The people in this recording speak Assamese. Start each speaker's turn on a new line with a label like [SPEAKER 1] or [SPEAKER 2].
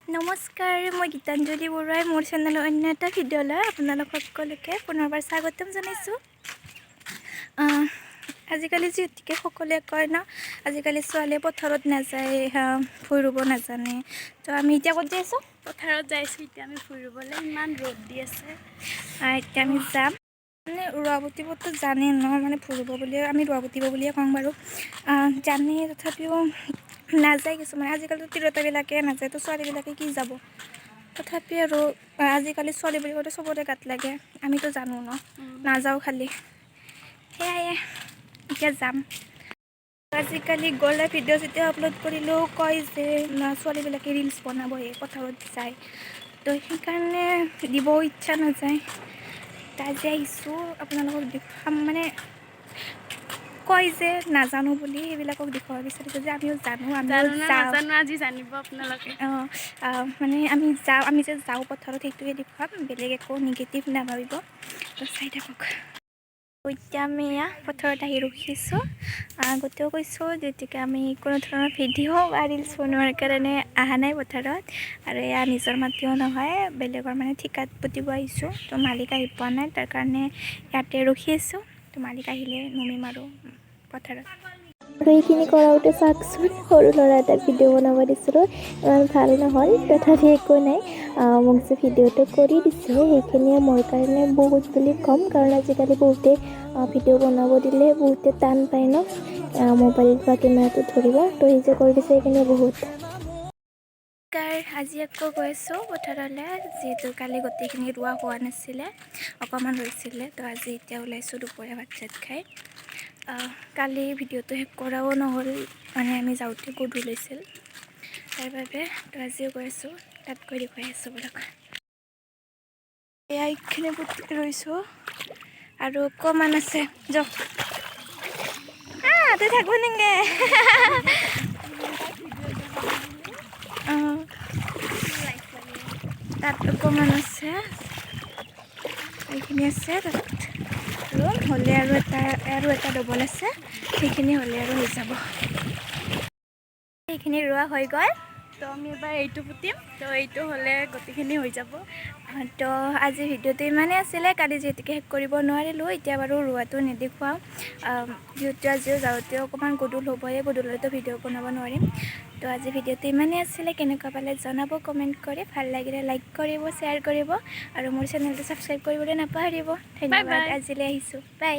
[SPEAKER 1] নমস্কাৰ, মই গীতাঞ্জলি বৰুৱাই মোৰ চেনেলৰ অন্য এটা ভিডিঅ'লৈ আপোনালোক সকলোকে পুনৰবাৰ স্বাগতম জনাইছোঁ। আজিকালি যিহেতুকে সকলোৱে কয় ন, আজিকালি ছোৱালীয়ে পথাৰত নাযায়, ভুই ৰুব নাজানে। তো আমি এতিয়া ক'ত যাইছোঁ?
[SPEAKER 2] পথাৰত যাইছোঁ। এতিয়া আমি ভুই ৰুবলৈ, ইমান ৰ'দ দি আছে।
[SPEAKER 1] এতিয়া আমি যাম। মানে ৰোৱা পুতিবতো জানে ন, মানে ভুই ৰুব বুলিয়ে আমি ৰোৱা পুতিব বুলিয়ে কওঁ বাৰু। জানে তথাপিও নাযায় কিছুমানে। আজিকালিতো তিৰোতাবিলাকে নাযায়, তো ছোৱালীবিলাকে কি যাব। তথাপি আৰু আজিকালি ছোৱালী বুলি কওঁতে চবতে গাত লাগে, আমিতো জানো ন, নাযাওঁ খালি সেয়াই। এতিয়া যাম। আজিকালি গ'লে ভিডিঅ' যেতিয়া আপলোড কৰিলেও কয় যে ছোৱালীবিলাকে ৰিলচ বনাবহে পথাৰত যায়, তো সেইকাৰণে দিব ইচ্ছা নাযায়। আজি আহিছোঁ আপোনালোকক দেখুৱাম, মানে কয় যে নাজানো বুলি, সেইবিলাকক দেখুৱাব বিচাৰিছোঁ যে আমিও জানো যাওঁ।
[SPEAKER 2] নাজানো আজি জানিব আপোনালোকে।
[SPEAKER 1] মানে আমি যে যাওঁ পথাৰত সেইটোৱে দেখুৱাম, বেলেগ একো নিগেটিভ নাভাবিব। তো চাই থাকক। এতিয়া আমি পথাৰত আহি ৰখিছোঁ। আগতেও কৈছোঁ যেতিয়াকৈ আমি কোনো ধৰণৰ ভিডিঅ' বা ৰিলচ বনোৱাৰ কাৰণে অহা নাই পথাৰত, আৰু এয়া নিজৰ মাটিও নহয়, বেলেগৰ মানে ঠিকাত পুতিব আহিছোঁ। তো মালিক আহি পোৱা নাই, তাৰ কাৰণে ইয়াতে ৰখি আছোঁ। তো মালিক আহিলে নুমিম আৰু পথাৰত।
[SPEAKER 3] আৰু এইখিনি কৰাওঁতে চাওকচোন, সৰু ল'ৰা এটাক ভিডিঅ' বনাব দিছিলোঁ, ইমান ভাল নহ'ল, তথাপি একো নাই। মোক যে ভিডিঅ'টো কৰি দিছে সেইখিনিয়ে মোৰ কাৰণে বহুত বুলি ক'ম, কাৰণ আজিকালি বহুতে ভিডিঅ' বনাব দিলে বহুতে টান পায় ন, মোবাইল বা কেমেৰাটো ধৰিব। তো সি যে কৰি দিছে সেইখিনি বহুত।
[SPEAKER 1] আজি আকৌ গৈছোঁ পথাৰলৈ, যিহেতু কালি গোটেইখিনি ৰোৱা হোৱা নাছিলে, অকণমান ৰৈছিলে। তো আজি এতিয়া ওলাইছোঁ দুপৰীয়া ভাত চাত খাই। কালি ভিডিঅ'টো শেষ কৰাও নহ'ল, মানে আমি যাওঁতে গধূলি লৈছিল, তাৰ বাবে। তো আজিও গৈ আছোঁ, তাত গৈ দেখুৱাই আছোঁ বোলক। এয়া এইখিনি পুতি ৰৈছোঁ আৰু অকণমান আছে যাওক। তই থাকব নেকি? তাত অকণমান আছে, এইখিনি আছে তাত, আৰু হ'লে আৰু এটা ডবল আছে, সেইখিনি হ'লে আৰু হৈ যাব। সেইখিনি ৰোৱা হৈ গ'ল।
[SPEAKER 2] তো আমি এবাৰ এইটো পুতিম, তো এইটো হ'লে গোটেইখিনি হৈ যাব।
[SPEAKER 1] তো আজি ভিডিঅ'টো ইমানেই আছিলে, কালি যিহেতুকে শেষ কৰিব নোৱাৰিলোঁ। এতিয়া বাৰু ৰোৱাটো নেদেখুৱাওঁ, যিহেতু আজিও যাওঁতেও অকণমান গধূল হ'বয়ে, গধূলিতো ভিডিঅ' বনাব নোৱাৰিম। তো আজি ভিডিঅ'টো ইমানেই আছিলে, কেনেকুৱা পালে জনাব কমেণ্ট কৰি, ভাল লাগিলে লাইক কৰিব, শ্বেয়াৰ কৰিব, আৰু মোৰ চেনেলটো ছাবস্ক্ৰাইব কৰিবলৈ নাপাহৰিব। ধন্যবাদ। আজিলৈ আহিছোঁ, বাই।